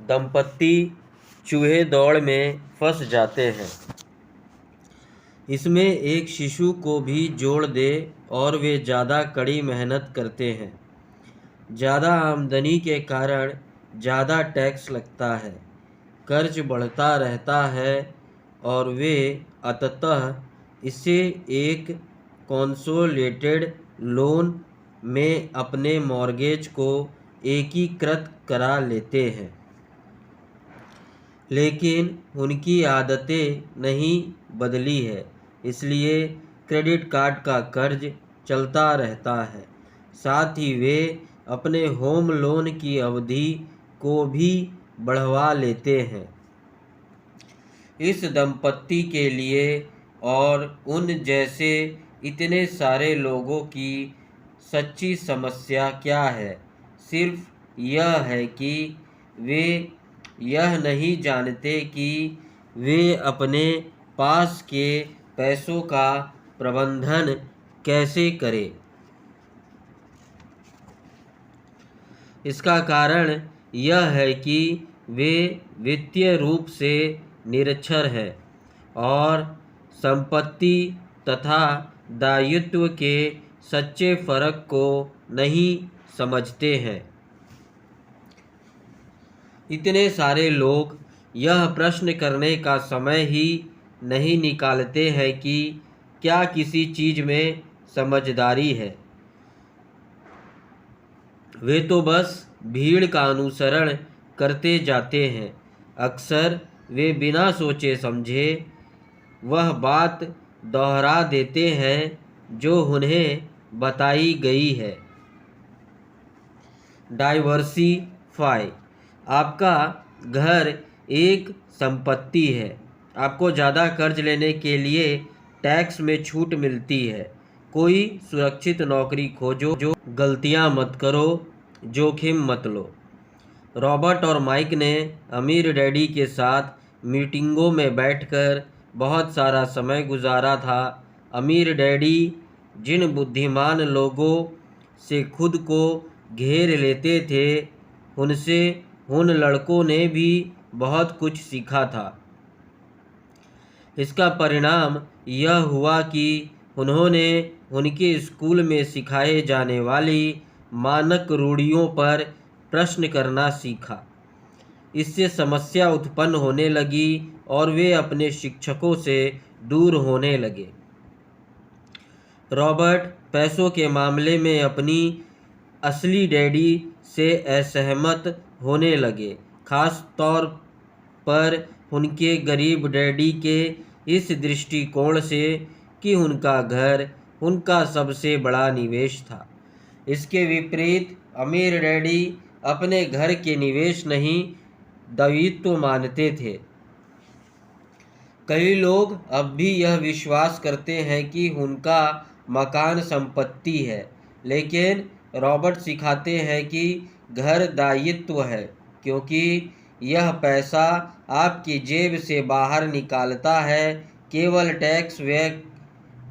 दंपत्ति चूहे दौड़ में फंस जाते हैं। इसमें एक शिशु को भी जोड़ दे और वे ज़्यादा कड़ी मेहनत करते हैं। ज़्यादा आमदनी के कारण ज़्यादा टैक्स लगता है, कर्ज बढ़ता रहता है और वे अंततः इसे एक कंसोलिडेटेड लोन में अपने मॉर्गेज को एकीकृत करा लेते हैं। लेकिन उनकी आदतें नहीं बदली है, इसलिए क्रेडिट कार्ड का कर्ज चलता रहता है। साथ ही वे अपने होम लोन की अवधि को भी बढ़वा लेते हैं। इस दंपत्ति के लिए और उन जैसे इतने सारे लोगों की सच्ची समस्या क्या है? सिर्फ यह है कि वे यह नहीं जानते कि वे अपने पास के पैसों का प्रबंधन कैसे करें। इसका कारण यह है कि वे वित्तीय रूप से निरक्षर हैं और संपत्ति तथा दायित्व के सच्चे फर्क को नहीं समझते हैं। इतने सारे लोग यह प्रश्न करने का समय ही नहीं निकालते हैं कि क्या किसी चीज़ में समझदारी है। वे तो बस भीड़ का अनुसरण करते जाते हैं। अक्सर वे बिना सोचे समझे वह बात दोहरा देते हैं जो उन्हें बताई गई है। डाइवर्सिफाई। आपका घर एक संपत्ति है। आपको ज़्यादा कर्ज लेने के लिए टैक्स में छूट मिलती है। कोई सुरक्षित नौकरी खोजो, जो गलतियां मत करो, जोखिम मत लो। रॉबर्ट और माइक ने अमीर डैडी के साथ मीटिंगों में बैठकर बहुत सारा समय गुजारा था। अमीर डैडी जिन बुद्धिमान लोगों से खुद को घेर लेते थे, उनसे उन लड़कों ने भी बहुत कुछ सीखा था। इसका परिणाम यह हुआ कि उन्होंने उनके स्कूल में सिखाए जाने वाली मानक रूढ़ियों पर प्रश्न करना सीखा। इससे समस्या उत्पन्न होने लगी और वे अपने शिक्षकों से दूर होने लगे। रॉबर्ट पैसों के मामले में अपनी असली डैडी से असहमत होने लगे, खास तौर पर उनके गरीब डैडी के इस दृष्टिकोण से कि उनका घर उनका सबसे बड़ा निवेश था। इसके विपरीत अमीर डैडी अपने घर के निवेश नहीं, दायित्व मानते थे। कई लोग अब भी यह विश्वास करते हैं कि उनका मकान संपत्ति है, लेकिन रॉबर्ट सिखाते हैं कि घर दायित्व है, क्योंकि यह पैसा आपकी जेब से बाहर निकालता है, केवल टैक्स व्यय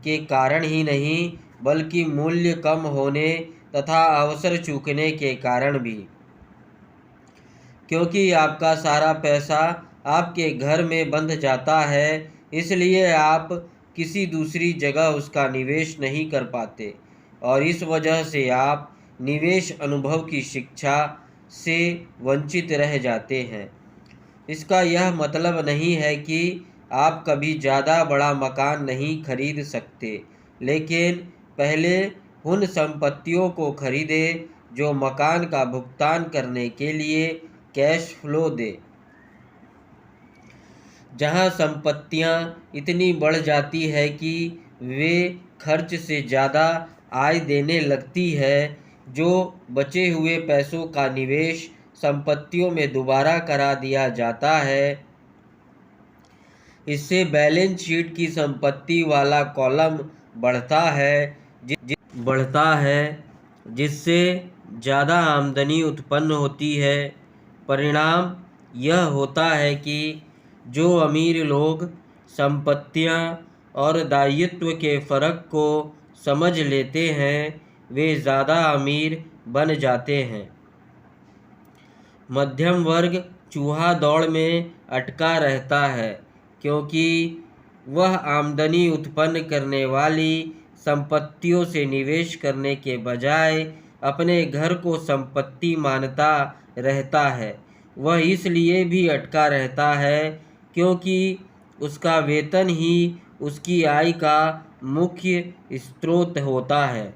के कारण ही नहीं, बल्कि मूल्य कम होने तथा अवसर चूकने के कारण भी। क्योंकि आपका सारा पैसा आपके घर में बंध जाता है, इसलिए आप किसी दूसरी जगह उसका निवेश नहीं कर पाते और इस वजह से आप निवेश अनुभव की शिक्षा से वंचित रह जाते हैं। इसका यह मतलब नहीं है कि आप कभी ज़्यादा बड़ा मकान नहीं खरीद सकते, लेकिन पहले उन संपत्तियों को खरीदें जो मकान का भुगतान करने के लिए कैश फ्लो दे। जहां संपत्तियां इतनी बढ़ जाती है कि वे खर्च से ज़्यादा आय देने लगती है, जो बचे हुए पैसों का निवेश संपत्तियों में दोबारा करा दिया जाता है। इससे बैलेंस शीट की संपत्ति वाला कॉलम बढ़ता है, जिससे ज़्यादा आमदनी उत्पन्न होती है। परिणाम यह होता है कि जो अमीर लोग संपत्तियां और दायित्व के फ़र्क को समझ लेते हैं, वे ज़्यादा अमीर बन जाते हैं। मध्यम वर्ग चूहा दौड़ में अटका रहता है, क्योंकि वह आमदनी उत्पन्न करने वाली संपत्तियों से निवेश करने के बजाय अपने घर को संपत्ति मानता रहता है। वह इसलिए भी अटका रहता है क्योंकि उसका वेतन ही उसकी आय का मुख्य स्रोत होता है,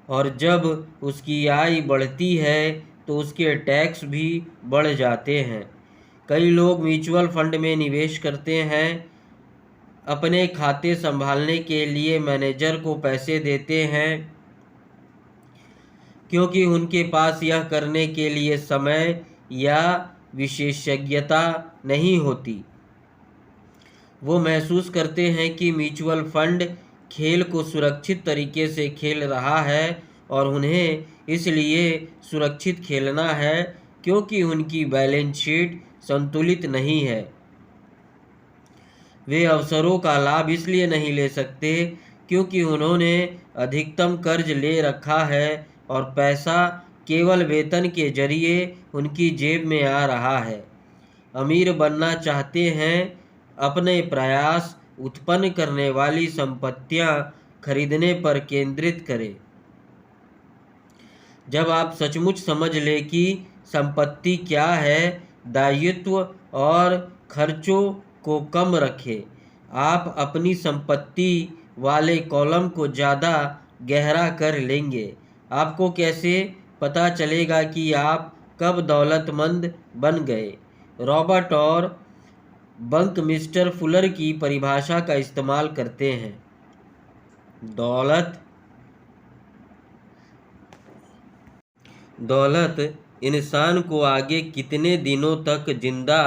और जब उसकी आय बढ़ती है तो उसके टैक्स भी बढ़ जाते हैं। कई लोग म्यूचुअल फंड में निवेश करते हैं, अपने खाते संभालने के लिए मैनेजर को पैसे देते हैं, क्योंकि उनके पास यह करने के लिए समय या विशेषज्ञता नहीं होती। वो महसूस करते हैं कि म्यूचुअल फंड खेल को सुरक्षित तरीके से खेल रहा है और उन्हें इसलिए सुरक्षित खेलना है क्योंकि उनकी बैलेंस शीट संतुलित नहीं है। वे अवसरों का लाभ इसलिए नहीं ले सकते क्योंकि उन्होंने अधिकतम कर्ज ले रखा है और पैसा केवल वेतन के जरिए उनकी जेब में आ रहा है। अमीर बनना चाहते हैं, अपने प्रयास उत्पन्न करने वाली संपत्तियां खरीदने पर केंद्रित करें। जब आप सचमुच समझ लें कि संपत्ति क्या है, दायित्व और खर्चों को कम रखें, आप अपनी संपत्ति वाले कॉलम को ज़्यादा गहरा कर लेंगे। आपको कैसे पता चलेगा कि आप कब दौलतमंद बन गए? रॉबर्ट और बंक मिस्टर फुलर की परिभाषा का इस्तेमाल करते हैं। दौलत इंसान को आगे कितने दिनों तक जिंदा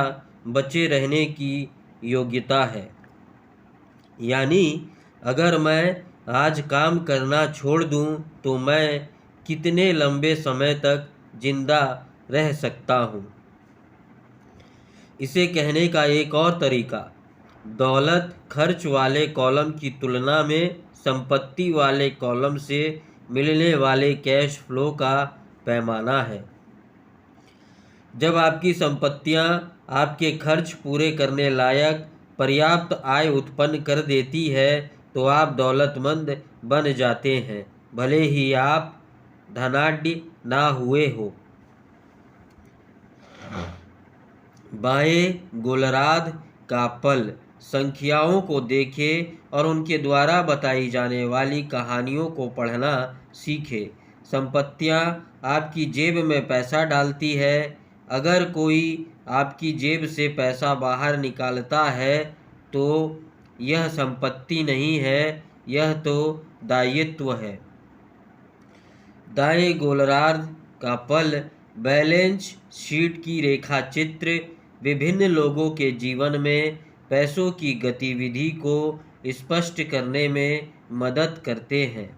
बचे रहने की योग्यता है। यानी अगर मैं आज काम करना छोड़ दूं तो मैं कितने लंबे समय तक जिंदा रह सकता हूं। इसे कहने का एक और तरीका, दौलत खर्च वाले कॉलम की तुलना में संपत्ति वाले कॉलम से मिलने वाले कैश फ्लो का पैमाना है। जब आपकी संपत्तियां आपके खर्च पूरे करने लायक पर्याप्त आय उत्पन्न कर देती है तो आप दौलतमंद बन जाते हैं, भले ही आप धनाढ्य ना हुए हो। बाएं गोलरार्ध का पल संख्याओं को देखें और उनके द्वारा बताई जाने वाली कहानियों को पढ़ना सीखें। संपत्तियां आपकी जेब में पैसा डालती है। अगर कोई आपकी जेब से पैसा बाहर निकालता है तो यह संपत्ति नहीं है, यह तो दायित्व है। दाएं गोलरार्ध का पल बैलेंस शीट की रेखा चित्र विभिन्न लोगों के जीवन में पैसों की गतिविधि को स्पष्ट करने में मदद करते हैं।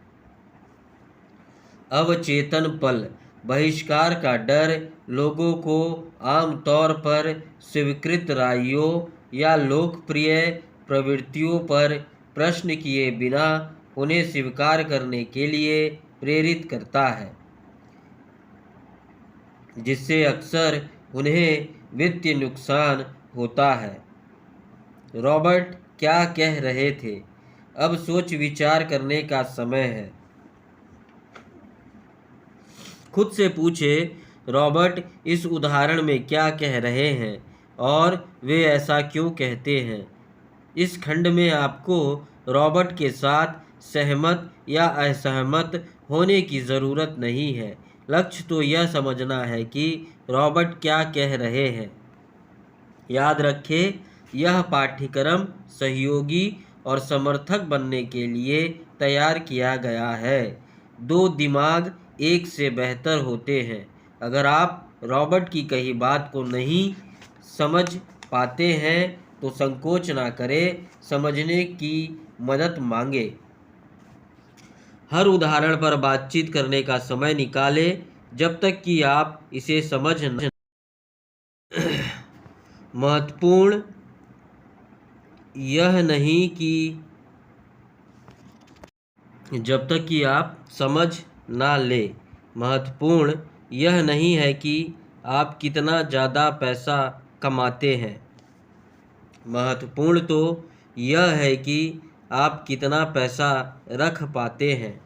अवचेतन पल बहिष्कार का डर लोगों को आमतौर पर स्वीकृत रायों या लोकप्रिय प्रवृत्तियों पर प्रश्न किए बिना उन्हें स्वीकार करने के लिए प्रेरित करता है, जिससे अक्सर उन्हें वित्तीय नुकसान होता है। रॉबर्ट क्या कह रहे थे? अब सोच विचार करने का समय है। खुद से पूछे, रॉबर्ट इस उदाहरण में क्या कह रहे हैं और वे ऐसा क्यों कहते हैं? इस खंड में आपको रॉबर्ट के साथ सहमत या असहमत होने की ज़रूरत नहीं है। लक्ष्य तो यह समझना है कि रॉबर्ट क्या कह रहे हैं। याद रखें, यह पाठ्यक्रम सहयोगी और समर्थक बनने के लिए तैयार किया गया है। दो दिमाग एक से बेहतर होते हैं। अगर आप रॉबर्ट की कही बात को नहीं समझ पाते हैं तो संकोच ना करें, समझने की मदद मांगे। हर उदाहरण पर बातचीत करने का समय निकालें जब तक कि आप इसे समझ न महत्वपूर्ण यह नहीं कि जब तक कि आप समझ ना लें। महत्वपूर्ण यह नहीं है कि आप कितना ज़्यादा पैसा कमाते हैं। महत्वपूर्ण तो यह है कि आप कितना पैसा रख पाते हैं।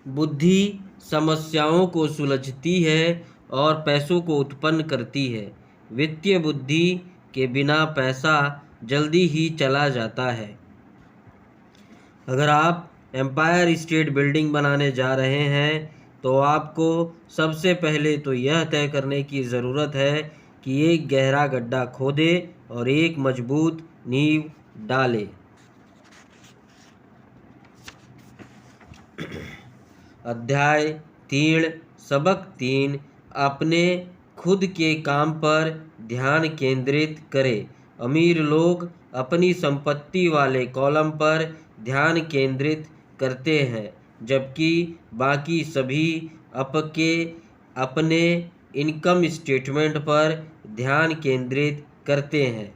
बुद्धि समस्याओं को सुलझती है और पैसों को उत्पन्न करती है। वित्तीय बुद्धि के बिना पैसा जल्दी ही चला जाता है। अगर आप एम्पायर स्टेट बिल्डिंग बनाने जा रहे हैं तो आपको सबसे पहले तो यह तय करने की ज़रूरत है कि एक गहरा गड्ढा खोदें और एक मजबूत नींव डालें। अध्याय 3 सबक 3 अपने खुद के काम पर ध्यान केंद्रित करें। अमीर लोग अपनी संपत्ति वाले कॉलम पर ध्यान केंद्रित करते हैं जबकि बाकी सभी अपने इनकम स्टेटमेंट पर ध्यान केंद्रित करते हैं।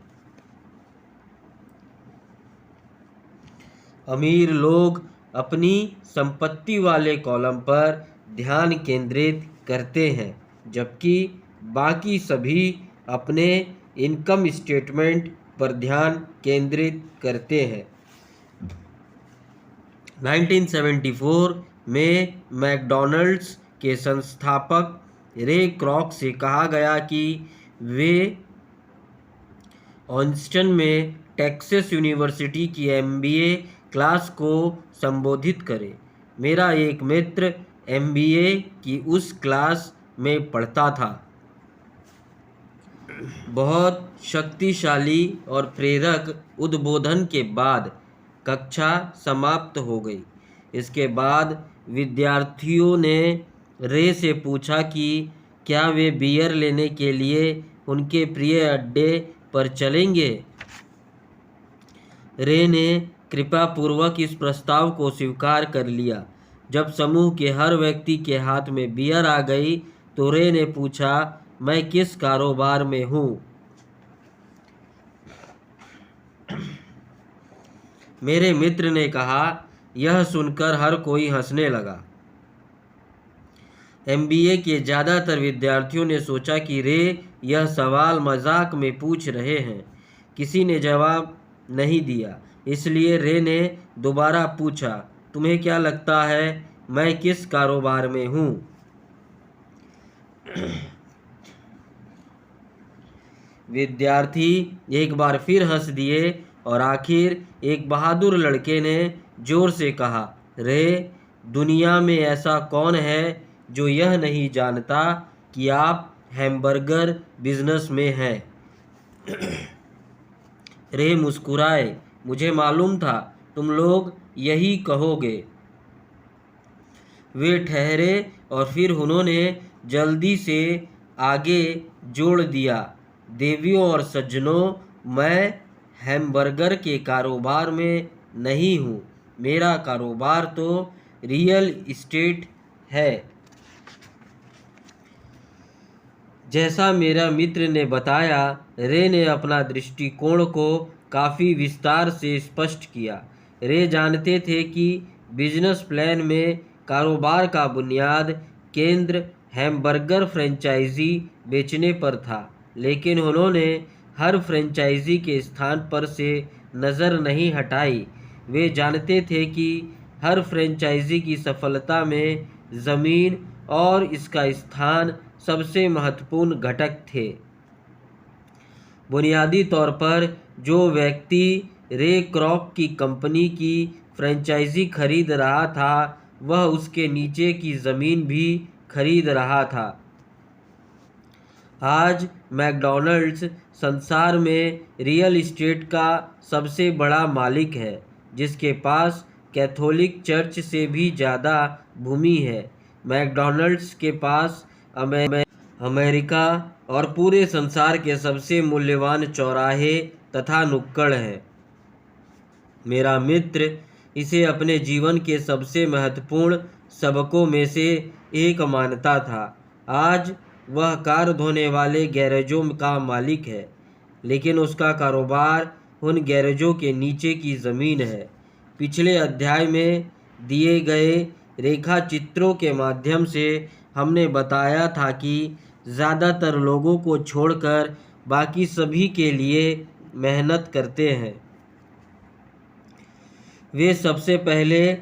अमीर लोग अपनी संपत्ति वाले कॉलम पर ध्यान केंद्रित करते हैं जबकि बाकी सभी अपने इनकम स्टेटमेंट पर ध्यान केंद्रित करते हैं। 1974 में मैकडॉनल्ड्स के संस्थापक रे क्रॉक से कहा गया कि वे ऑस्टिन में टेक्सास यूनिवर्सिटी की MBA क्लास को संबोधित करें। मेरा एक मित्र MBA की उस क्लास में पढ़ता था। बहुत शक्तिशाली और प्रेरक उद्बोधन के बाद कक्षा समाप्त हो गई। इसके बाद विद्यार्थियों ने रे से पूछा कि क्या वे बियर लेने के लिए उनके प्रिय अड्डे पर चलेंगे। रे ने कृपापूर्वक इस प्रस्ताव को स्वीकार कर लिया। जब समूह के हर व्यक्ति के हाथ में बियर आ गई तो रे ने पूछा, मैं किस कारोबार में हूँ। मेरे मित्र ने कहा। यह सुनकर हर कोई हंसने लगा। MBA के ज़्यादातर विद्यार्थियों ने सोचा कि रे यह सवाल मजाक में पूछ रहे हैं। किसी ने जवाब नहीं दिया, इसलिए रे ने दोबारा पूछा, तुम्हें क्या लगता है मैं किस कारोबार में हूँ। विद्यार्थी एक बार फिर हंस दिए और आखिर एक बहादुर लड़के ने जोर से कहा, रे दुनिया में ऐसा कौन है जो यह नहीं जानता कि आप हैमबर्गर बिजनेस में हैं। रे मुस्कुराए। मुझे मालूम था तुम लोग यही कहोगे। वे ठहरे और फिर उन्होंने जल्दी से आगे जोड़ दिया, देवियों और सज्जनों, मैं हैमबर्गर के कारोबार में नहीं हूँ। मेरा कारोबार तो रियल इस्टेट है। जैसा मेरा मित्र ने बताया, रे ने अपना दृष्टिकोण को काफ़ी विस्तार से स्पष्ट किया। रे जानते थे कि बिजनेस प्लान में कारोबार का बुनियाद केंद्र हैमबर्गर फ्रेंचाइजी बेचने पर था, लेकिन उन्होंने हर फ्रेंचाइजी के स्थान पर से नज़र नहीं हटाई। वे जानते थे कि हर फ्रेंचाइजी की सफलता में ज़मीन और इसका स्थान सबसे महत्वपूर्ण घटक थे। बुनियादी तौर पर जो व्यक्ति रे क्रॉक की कंपनी की फ्रेंचाइजी खरीद रहा था वह उसके नीचे की ज़मीन भी खरीद रहा था। आज मैकडॉनल्ड्स संसार में रियल इस्टेट का सबसे बड़ा मालिक है, जिसके पास कैथोलिक चर्च से भी ज़्यादा भूमि है। मैकडॉनल्ड्स के पास अमेरिका और पूरे संसार के सबसे मूल्यवान चौराहे तथा नुक्कड़ हैं। मेरा मित्र इसे अपने जीवन के सबसे महत्वपूर्ण सबकों में से एक मानता था। आज वह कार धोने वाले गैरेजों का मालिक है, लेकिन उसका कारोबार उन गैरेजों के नीचे की ज़मीन है। पिछले अध्याय में दिए गए रेखा चित्रों के माध्यम से हमने बताया था कि ज़्यादातर लोगों को छोड़कर बाकी सभी के लिए मेहनत करते हैं। वे सबसे पहले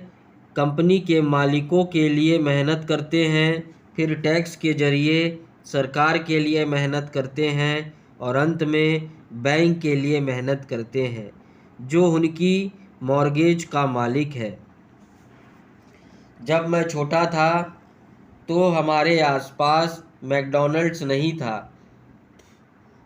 कंपनी के मालिकों के लिए मेहनत करते हैं, फिर टैक्स के जरिए सरकार के लिए मेहनत करते हैं और अंत में बैंक के लिए मेहनत करते हैं, जो उनकी मॉर्गेज का मालिक है। जब मैं छोटा था तो हमारे आसपास मैकडॉनल्ड्स नहीं था,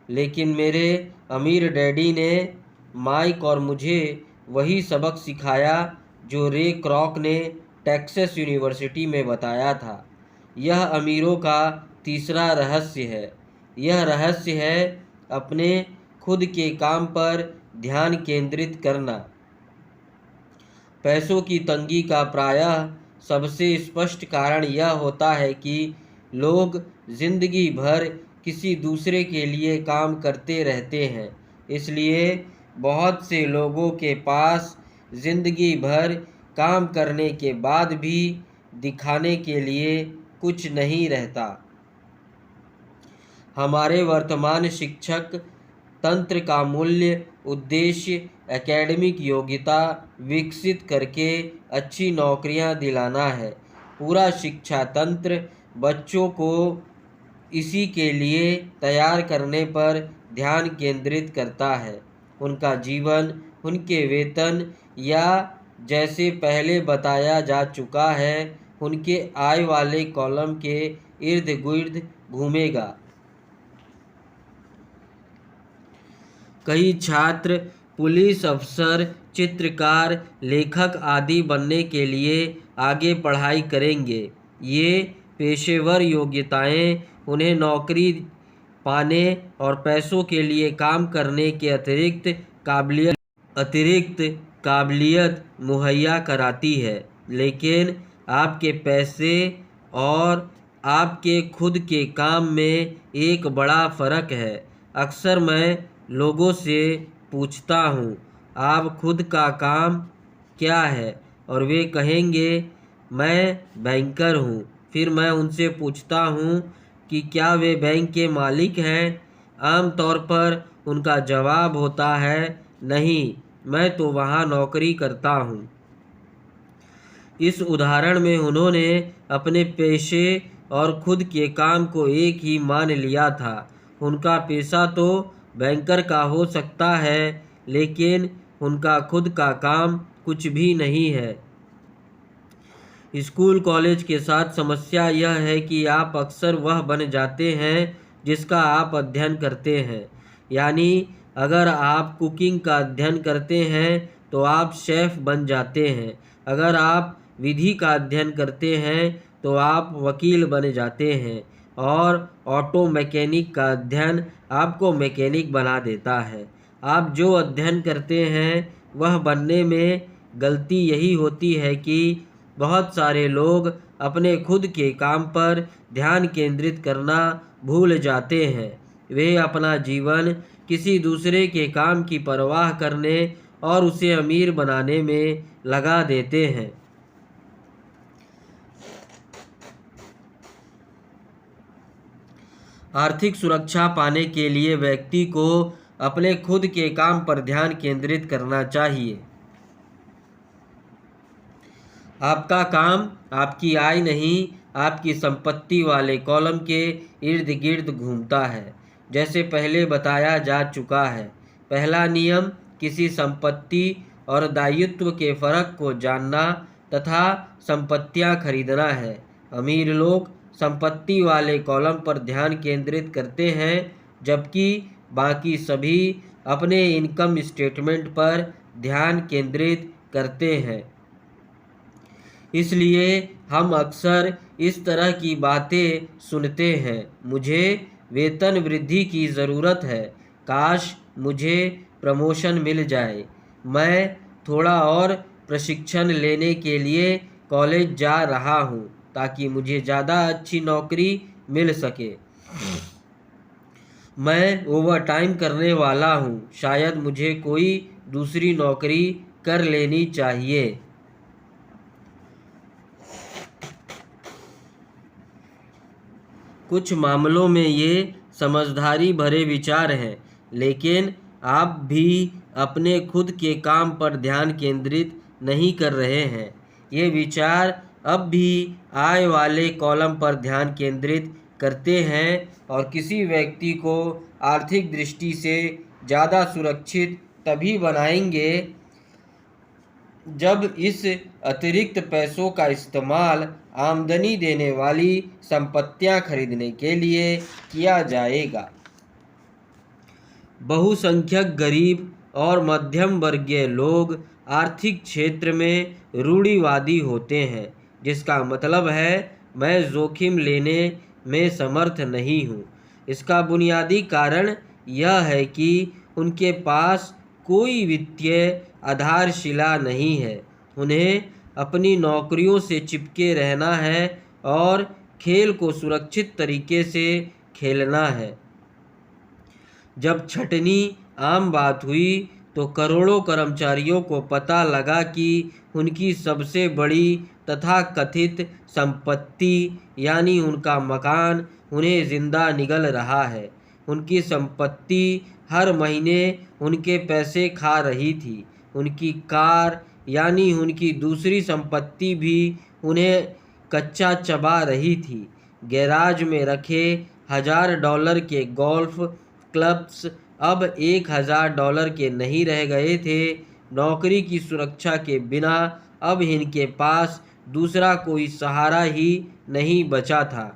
लेकिन मेरे अमीर डैडी ने माइक और मुझे वही सबक सिखाया जो रे क्रॉक ने टेक्सास यूनिवर्सिटी में बताया था। यह अमीरों का तीसरा रहस्य है। यह रहस्य है अपने खुद के काम पर ध्यान केंद्रित करना। पैसों की तंगी का प्रायः सबसे स्पष्ट कारण यह होता है कि लोग जिंदगी भर किसी दूसरे के लिए काम करते रहते हैं। इसलिए बहुत से लोगों के पास जिंदगी भर काम करने के बाद भी दिखाने के लिए कुछ नहीं रहता। हमारे वर्तमान शिक्षक तंत्र का मूल्य उद्देश्य एकेडमिक योग्यता विकसित करके अच्छी नौकरियां दिलाना है। पूरा शिक्षा तंत्र बच्चों को इसी के लिए तैयार करने पर ध्यान केंद्रित करता है। उनका जीवन उनके वेतन या जैसे पहले बताया जा चुका है उनके आय वाले कॉलम के इर्द गिर्द घूमेगा। कई छात्र पुलिस अफसर, चित्रकार, लेखक आदि बनने के लिए आगे पढ़ाई करेंगे। ये पेशेवर योग्यताएं उन्हें नौकरी पाने और पैसों के लिए काम करने के अतिरिक्त काबिलियत मुहैया कराती है। लेकिन आपके पैसे और आपके खुद के काम में एक बड़ा फ़र्क है। अक्सर मैं लोगों से पूछता हूँ, आप खुद का काम क्या है, और वे कहेंगे मैं बैंकर हूँ। फिर मैं उनसे पूछता हूँ कि क्या वे बैंक के मालिक हैं। आमतौर पर उनका जवाब होता है नहीं, मैं तो वहाँ नौकरी करता हूँ। इस उदाहरण में उन्होंने अपने पेशे और खुद के काम को एक ही मान लिया था। उनका पेशा तो बैंकर का हो सकता है, लेकिन उनका खुद का काम कुछ भी नहीं है। स्कूल कॉलेज के साथ समस्या यह है कि आप अक्सर वह बन जाते हैं जिसका आप अध्ययन करते हैं। यानी अगर आप कुकिंग का अध्ययन करते हैं तो आप शेफ़ बन जाते हैं। अगर आप विधि का अध्ययन करते हैं तो आप वकील बन जाते हैं, और ऑटो मैकेनिक का अध्ययन आपको मैकेनिक बना देता है। आप जो अध्ययन करते हैं वह बनने में गलती यही होती है कि बहुत सारे लोग अपने खुद के काम पर ध्यान केंद्रित करना भूल जाते हैं। वे अपना जीवन किसी दूसरे के काम की परवाह करने और उसे अमीर बनाने में लगा देते हैं। आर्थिक सुरक्षा पाने के लिए व्यक्ति को अपने खुद के काम पर ध्यान केंद्रित करना चाहिए। आपका काम आपकी आय नहीं, आपकी संपत्ति वाले कॉलम के इर्द गिर्द घूमता है। जैसे पहले बताया जा चुका है, पहला नियम किसी संपत्ति और दायित्व के फ़र्क को जानना तथा संपत्तियां खरीदना है। अमीर लोग संपत्ति वाले कॉलम पर ध्यान केंद्रित करते हैं, जबकि बाकी सभी अपने इनकम स्टेटमेंट पर ध्यान केंद्रित करते हैं। इसलिए हम अक्सर इस तरह की बातें सुनते हैं, मुझे वेतन वृद्धि की ज़रूरत है, काश मुझे प्रमोशन मिल जाए, मैं थोड़ा और प्रशिक्षण लेने के लिए कॉलेज जा रहा हूँ ताकि मुझे ज़्यादा अच्छी नौकरी मिल सके, मैं ओवरटाइम करने वाला हूँ, शायद मुझे कोई दूसरी नौकरी कर लेनी चाहिए। कुछ मामलों में ये समझदारी भरे विचार हैं, लेकिन आप भी अपने खुद के काम पर ध्यान केंद्रित नहीं कर रहे हैं। ये विचार अब भी आय वाले कॉलम पर ध्यान केंद्रित करते हैं और किसी व्यक्ति को आर्थिक दृष्टि से ज़्यादा सुरक्षित तभी बनाएंगे जब इस अतिरिक्त पैसों का इस्तेमाल आमदनी देने वाली संपत्तियां खरीदने के लिए किया जाएगा। बहुसंख्यक गरीब और मध्यम वर्गीय लोग आर्थिक क्षेत्र में रूढ़िवादी होते हैं, जिसका मतलब है मैं जोखिम लेने में समर्थ नहीं हूँ। इसका बुनियादी कारण यह है कि उनके पास कोई वित्तीय आधारशिला नहीं है। उन्हें अपनी नौकरियों से चिपके रहना है और खेल को सुरक्षित तरीके से खेलना है। जब छटनी आम बात हुई तो करोड़ों कर्मचारियों को पता लगा कि उनकी सबसे बड़ी तथाकथित संपत्ति यानी उनका मकान उन्हें जिंदा निगल रहा है। उनकी संपत्ति हर महीने उनके पैसे खा रही थी। उनकी कार यानी उनकी दूसरी संपत्ति भी उन्हें कच्चा चबा रही थी। गैराज में रखे $1000 के गोल्फ क्लब्स अब $1000 के नहीं रह गए थे। नौकरी की सुरक्षा के बिना अब इनके पास दूसरा कोई सहारा ही नहीं बचा था।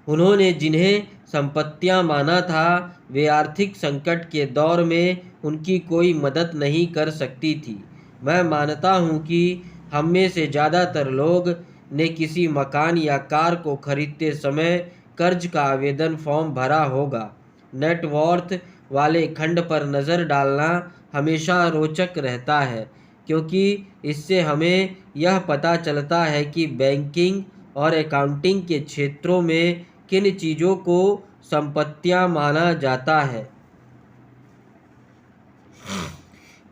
उन्होंने जिन्हें संपत्तियां माना था वे आर्थिक संकट के दौर में उनकी कोई मदद नहीं कर सकती थी। मैं मानता हूं कि हम में से ज़्यादातर लोग ने किसी मकान या कार को खरीदते समय कर्ज का आवेदन फॉर्म भरा होगा। नेटवर्थ वाले खंड पर नज़र डालना हमेशा रोचक रहता है, क्योंकि इससे हमें यह पता चलता है कि बैंकिंग और अकाउंटिंग के क्षेत्रों में किन चीज़ों को संपत्तियां माना जाता है।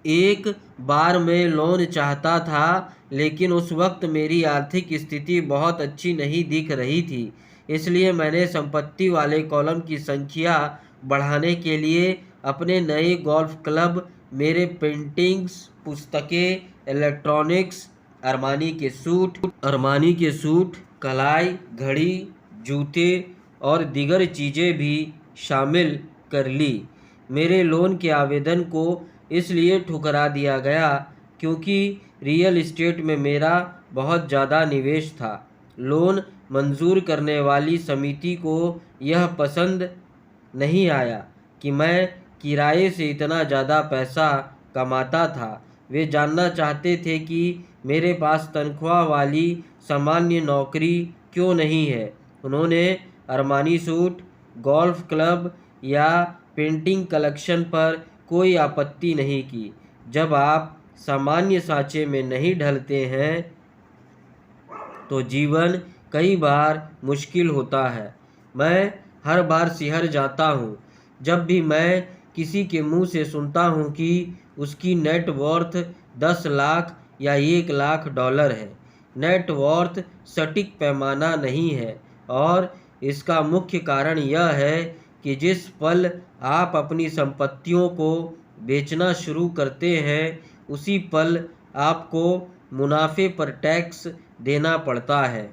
एक बार मैं लोन चाहता था, लेकिन उस वक्त मेरी आर्थिक स्थिति बहुत अच्छी नहीं दिख रही थी। इसलिए मैंने संपत्ति वाले कॉलम की संख्या बढ़ाने के लिए अपने नए गोल्फ क्लब, मेरे पेंटिंग्स, पुस्तकें, इलेक्ट्रॉनिक्स, अरमानी के सूट, कलाई, घड़ी, जूते और दीगर चीज़ें भी शामिल कर ली। मेरे लोन के आवेदन को इसलिए ठुकरा दिया गया क्योंकि रियल एस्टेट में मेरा बहुत ज़्यादा निवेश था। लोन मंजूर करने वाली समिति को यह पसंद नहीं आया कि मैं किराए से इतना ज़्यादा पैसा कमाता था। वे जानना चाहते थे कि मेरे पास तनख्वाह वाली सामान्य नौकरी क्यों नहीं है। उन्होंने अरमानी सूट, गोल्फ क्लब या पेंटिंग कलेक्शन पर कोई आपत्ति नहीं की। जब आप सामान्य सांचे में नहीं ढलते हैं तो जीवन कई बार मुश्किल होता है। मैं हर बार सिहर जाता हूँ जब भी मैं किसी के मुंह से सुनता हूँ कि उसकी नेट वर्थ 10 लाख या $1 लाख है। नेट वर्थ सटीक पैमाना नहीं है और इसका मुख्य कारण यह है कि जिस पल आप अपनी संपत्तियों को बेचना शुरू करते हैं उसी पल आपको मुनाफे पर टैक्स देना पड़ता है।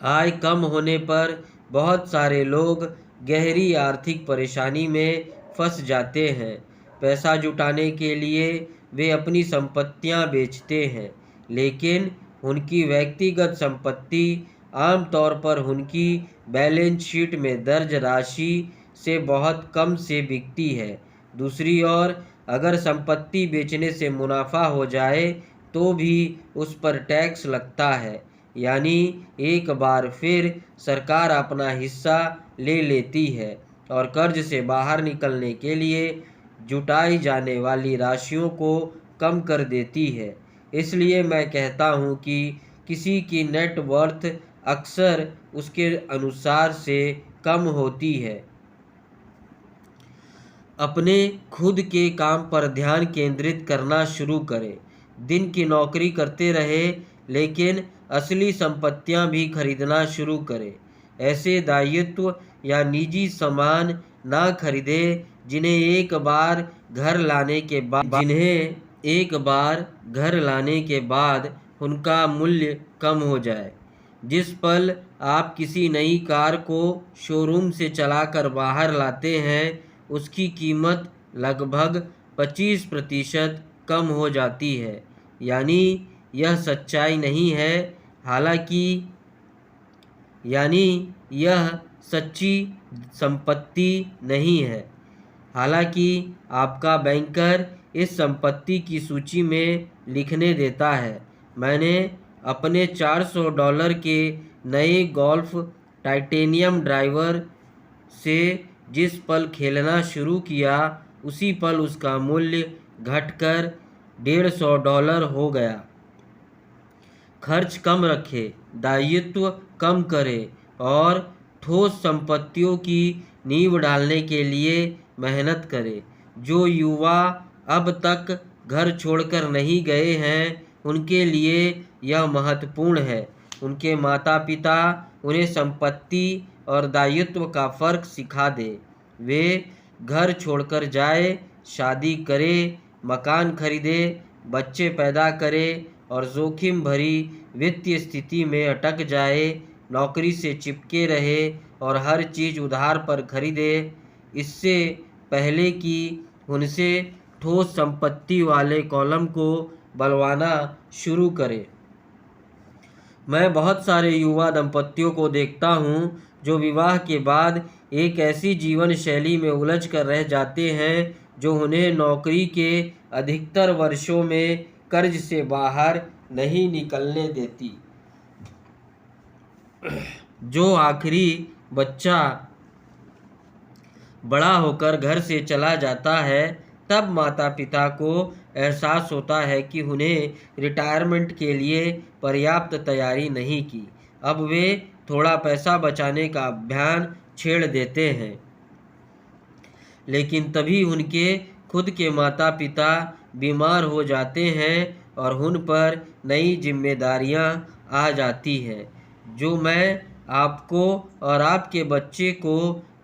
आय कम होने पर बहुत सारे लोग गहरी आर्थिक परेशानी में फंस जाते हैं। पैसा जुटाने के लिए वे अपनी संपत्तियां बेचते हैं, लेकिन उनकी व्यक्तिगत संपत्ति आमतौर पर उनकी बैलेंस शीट में दर्ज राशि से बहुत कम से बिकती है। दूसरी ओर अगर संपत्ति बेचने से मुनाफा हो जाए तो भी उस पर टैक्स लगता है, यानी एक बार फिर सरकार अपना हिस्सा ले लेती है और कर्ज से बाहर निकलने के लिए जुटाई जाने वाली राशियों को कम कर देती है। इसलिए मैं कहता हूँ कि किसी की नेट वर्थ अक्सर उसके अनुसार से कम होती है। अपने खुद के काम पर ध्यान केंद्रित करना शुरू करें। दिन की नौकरी करते रहे, लेकिन असली संपत्तियां भी खरीदना शुरू करें। ऐसे दायित्व या निजी सामान ना खरीदे जिन्हें एक बार घर लाने के बाद उनका मूल्य कम हो जाए। जिस पल आप किसी नई कार को शोरूम से चलाकर बाहर लाते हैं, उसकी कीमत लगभग 25% कम हो जाती है। यानी यह सच्चाई नहीं है, यानी यह सच्ची संपत्ति नहीं है। हालांकि आपका बैंकर इस संपत्ति की सूची में लिखने देता है। मैंने अपने $400 के नए गोल्फ टाइटेनियम ड्राइवर से जिस पल खेलना शुरू किया, उसी पल उसका मूल्य घटकर $150 हो गया। खर्च कम रखें, दायित्व कम करें और ठोस संपत्तियों की नींव डालने के लिए मेहनत करें। जो युवा अब तक घर छोड़कर नहीं गए हैं, उनके लिए यह महत्वपूर्ण है। उनके माता पिता उन्हें संपत्ति और दायित्व का फ़र्क सिखा दें। वे घर छोड़कर जाए, शादी करें, मकान खरीदें, बच्चे पैदा करें और जोखिम भरी वित्तीय स्थिति में अटक जाए, नौकरी से चिपके रहे और हर चीज़ उधार पर खरीदे, इससे पहले कि उनसे ठोस संपत्ति वाले कॉलम को बलवाना शुरू करें। मैं बहुत सारे युवा दंपतियों को देखता हूँ जो विवाह के बाद एक ऐसी जीवन शैली में उलझ कर रह जाते हैं जो उन्हें नौकरी के अधिकतर वर्षों में कर्ज से बाहर नहीं निकलने देती। जो आखिरी बच्चा बड़ा होकर घर से चला जाता है, तब माता पिता को एहसास होता है कि उन्हें रिटायरमेंट के लिए पर्याप्त तैयारी नहीं की। अब वे थोड़ा पैसा बचाने का अभियान छेड़ देते हैं, लेकिन तभी उनके खुद के माता पिता बीमार हो जाते हैं और उन पर नई जिम्मेदारियां आ जाती हैं। जो मैं आपको और आपके बच्चे को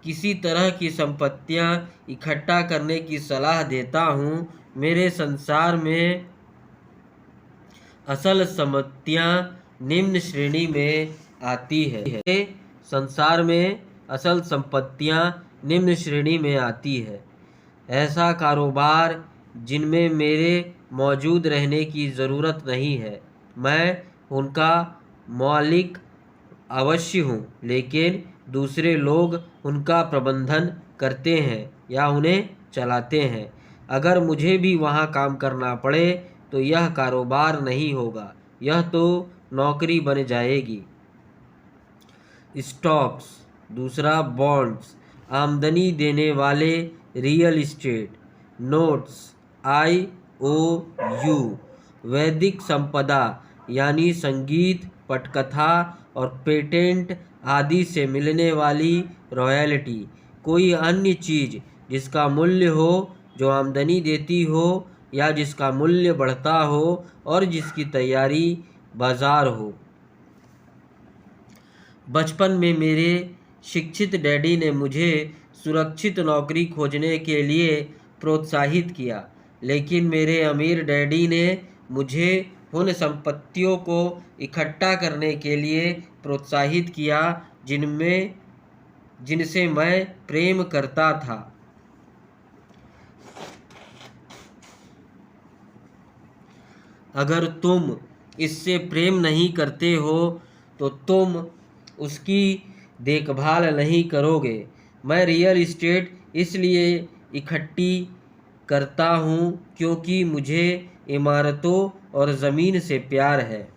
किसी तरह की संपत्तियां इकट्ठा करने की सलाह देता हूं, मेरे संसार में असल संपत्तियां निम्न श्रेणी में आती है। संसार में असल संपत्तियां निम्न श्रेणी में आती है। ऐसा कारोबार जिनमें मेरे मौजूद रहने की ज़रूरत नहीं है। मैं उनका मालिक अवश्य हूँ, लेकिन दूसरे लोग उनका प्रबंधन करते हैं या उन्हें चलाते हैं। अगर मुझे भी वहाँ काम करना पड़े तो यह कारोबार नहीं होगा, यह तो नौकरी बन जाएगी। स्टॉक्स, दूसरा बॉन्ड्स, आमदनी देने वाले रियल इस्टेट, नोट्स, IOU, वैदिक संपदा यानी संगीत, पटकथा और पेटेंट आदि से मिलने वाली रॉयल्टी, कोई अन्य चीज़ जिसका मूल्य हो, जो आमदनी देती हो या जिसका मूल्य बढ़ता हो और जिसकी तैयारी बाजार हो। बचपन में मेरे शिक्षित डैडी ने मुझे सुरक्षित नौकरी खोजने के लिए प्रोत्साहित किया, लेकिन मेरे अमीर डैडी ने मुझे उन संपत्तियों को इकट्ठा करने के लिए प्रोत्साहित किया जिनसे मैं प्रेम करता था। अगर तुम इससे प्रेम नहीं करते हो तो तुम उसकी देखभाल नहीं करोगे। मैं रियल इस्टेट इसलिए इकट्ठी करता हूँ क्योंकि मुझे इमारतों और ज़मीन से प्यार है।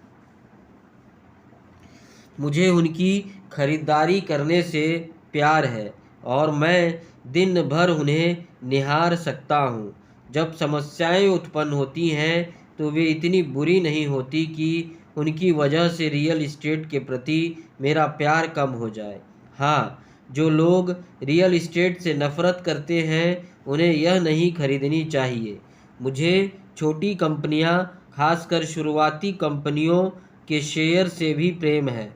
मुझे उनकी खरीदारी करने से प्यार है और मैं दिन भर उन्हें निहार सकता हूँ। जब समस्याएं उत्पन्न होती हैं तो वे इतनी बुरी नहीं होती कि उनकी वजह से रियल इस्टेट के प्रति मेरा प्यार कम हो जाए। हाँ, जो लोग रियल इस्टेट से नफ़रत करते हैं उन्हें यह नहीं खरीदनी चाहिए। मुझे छोटी कंपनियां, खासकर शुरुआती कंपनियों के शेयर से भी प्रेम है।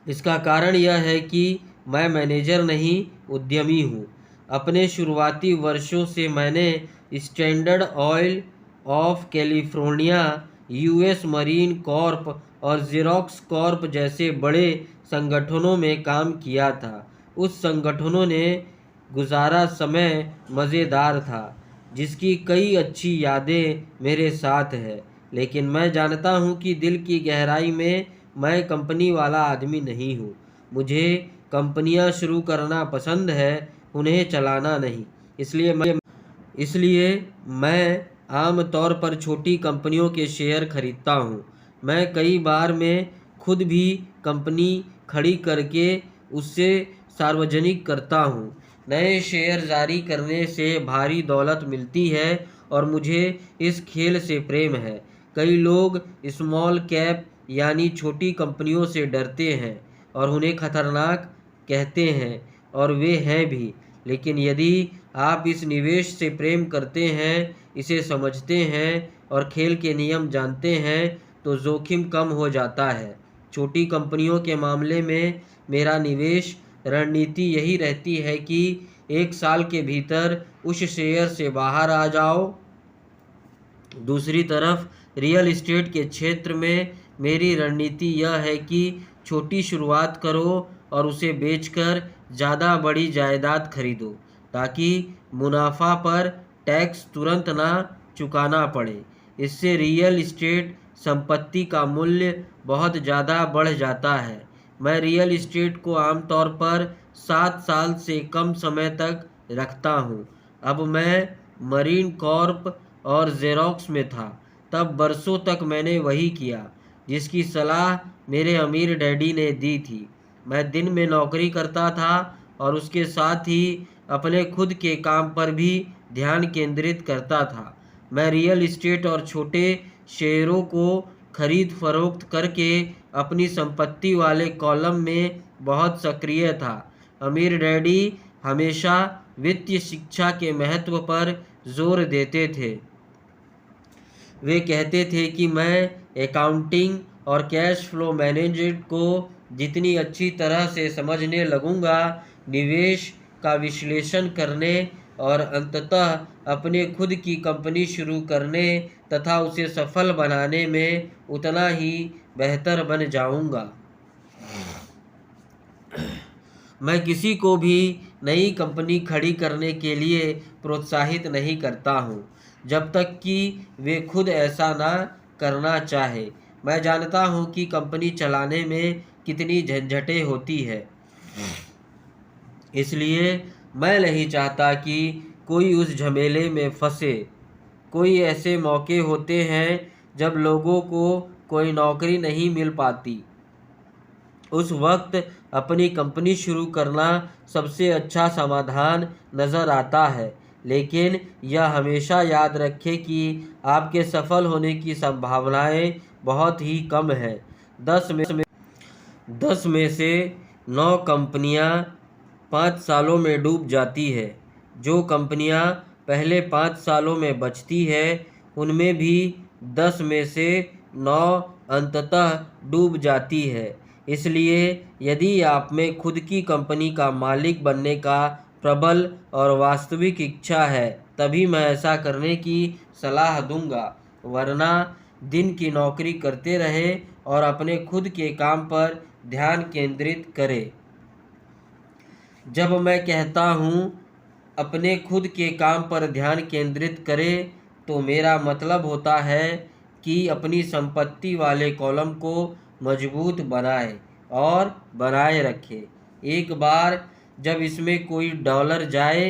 इसका कारण यह है कि मैं मैनेजर नहीं, उद्यमी हूँ। अपने शुरुआती वर्षों से मैंने standard oil of California, US marine Corp और ज़ेरॉक्स कॉर्प जैसे बड़े संगठनों में काम किया था। उस संगठनों ने गुजारा समय मज़ेदार था, जिसकी कई अच्छी यादें मेरे साथ है। लेकिन मैं जानता हूँ कि दिल की गहराई में मैं कंपनी वाला आदमी नहीं हूँ। मुझे कंपनियाँ शुरू करना पसंद है, उन्हें चलाना नहीं। इसलिए मैं आम तौर पर छोटी कंपनियों के शेयर खरीदता हूँ। मैं कई बार मैं खुद भी कंपनी खड़ी करके उससे सार्वजनिक करता हूँ। नए शेयर जारी करने से भारी दौलत मिलती है और मुझे इस खेल से प्रेम है। कई लोग स्मॉल कैप यानी छोटी कंपनियों से डरते हैं और उन्हें खतरनाक कहते हैं, और वे हैं भी। लेकिन यदि आप इस निवेश से प्रेम करते हैं, इसे समझते हैं और खेल के नियम जानते हैं, तो जोखिम कम हो जाता है। छोटी कंपनियों के मामले में मेरा निवेश रणनीति यही रहती है कि 1 साल के भीतर उस शेयर से बाहर आ जाओ। दूसरी तरफ रियल एस्टेट के क्षेत्र में मेरी रणनीति यह है कि छोटी शुरुआत करो और उसे बेचकर ज़्यादा बड़ी जायदाद खरीदो, ताकि मुनाफा पर टैक्स तुरंत ना चुकाना पड़े। इससे रियल एस्टेट संपत्ति का मूल्य बहुत ज़्यादा बढ़ जाता है। मैं रियल एस्टेट को आमतौर पर 7 साल से कम समय तक रखता हूँ। अब मैं मरीन कॉर्प और ज़ेरॉक्स में था, तब बरसों तक मैंने वही किया जिसकी सलाह मेरे अमीर डैडी ने दी थी। मैं दिन में नौकरी करता था और उसके साथ ही अपने खुद के काम पर भी ध्यान केंद्रित करता था। मैं रियल एस्टेट और छोटे शेयरों को खरीद फरोख्त करके अपनी संपत्ति वाले कॉलम में बहुत सक्रिय था। अमीर डैडी हमेशा वित्तीय शिक्षा के महत्व पर जोर देते थे। वे कहते थे कि मैं अकाउंटिंग और कैश फ्लो मैनेजमेंट को जितनी अच्छी तरह से समझने लगूंगा, निवेश का विश्लेषण करने और अंततः अपने खुद की कंपनी शुरू करने तथा उसे सफल बनाने में उतना ही बेहतर बन जाऊंगा। मैं किसी को भी नई कंपनी खड़ी करने के लिए प्रोत्साहित नहीं करता हूँ, जब तक कि वे खुद ऐसा ना करना चाहे। मैं जानता हूँ कि कंपनी चलाने में कितनी झंझटें होती है, इसलिए मैं नहीं चाहता कि कोई उस झमेले में फंसे। कोई ऐसे मौके होते हैं जब लोगों को कोई नौकरी नहीं मिल पाती। उस वक्त अपनी कंपनी शुरू करना सबसे अच्छा समाधान नज़र आता है। लेकिन यह हमेशा याद रखें कि आपके सफल होने की संभावनाएं बहुत ही कम है। 10 में से 9 कंपनियां 5 सालों में डूब जाती है। जो कंपनियां पहले 5 सालों में बचती है, उनमें भी 10 में से 9 अंततः डूब जाती है। इसलिए यदि आप में खुद की कंपनी का मालिक बनने का प्रबल और वास्तविक इच्छा है, तभी मैं ऐसा करने की सलाह दूंगा। वरना दिन की नौकरी करते रहे और अपने खुद के काम पर ध्यान केंद्रित करें। जब मैं कहता हूँ अपने खुद के काम पर ध्यान केंद्रित करें, तो मेरा मतलब होता है कि अपनी संपत्ति वाले कॉलम को मजबूत बनाए और बनाए रखे। एक बार जब इसमें कोई डॉलर जाए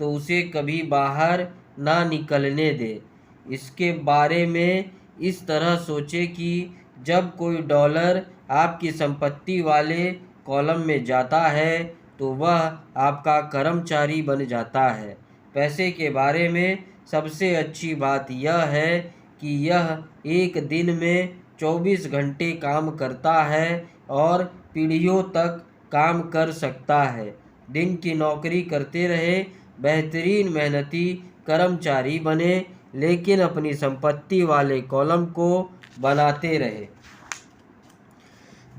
तो उसे कभी बाहर ना निकलने दे। इसके बारे में इस तरह सोचें कि जब कोई डॉलर आपकी संपत्ति वाले कॉलम में जाता है तो वह आपका कर्मचारी बन जाता है। पैसे के बारे में सबसे अच्छी बात यह है कि यह एक दिन में 24 घंटे काम करता है और पीढ़ियों तक काम कर सकता है। दिन की नौकरी करते रहे, बेहतरीन मेहनती कर्मचारी बने, लेकिन अपनी संपत्ति वाले कॉलम को बनाते रहे।